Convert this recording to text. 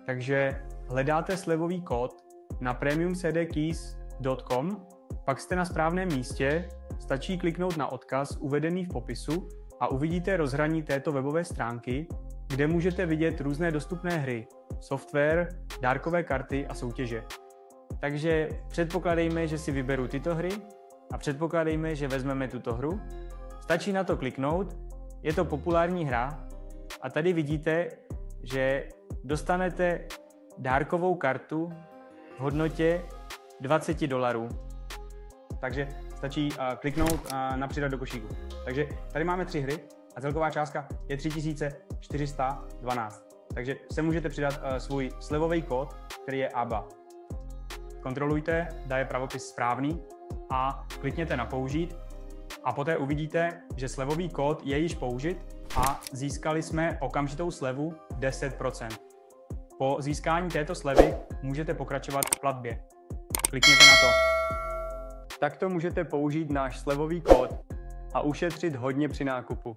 Takže hledáte slevový kód na premiumcdkeys.com, pak jste na správném místě, stačí kliknout na odkaz uvedený v popisu a uvidíte rozhraní této webové stránky, kde můžete vidět různé dostupné hry, software, dárkové karty a soutěže. Takže předpokládejme, že si vyberu tyto hry a předpokládejme, že vezmeme tuto hru. Stačí na to kliknout, je to populární hra a tady vidíte, že dostanete dárkovou kartu v hodnotě $20. Takže stačí kliknout na přidat do košíku. Takže tady máme 3 hry a celková částka je 3412. Takže se můžete přidat svůj slevový kód, který je ABA. Kontrolujte, zda je pravopis správný a klikněte na použít a poté uvidíte, že slevový kód je již použit a získali jsme okamžitou slevu 10%. Po získání této slevy můžete pokračovat v platbě. Klikněte na to. Takto můžete použít náš slevový kód a ušetřit hodně při nákupu.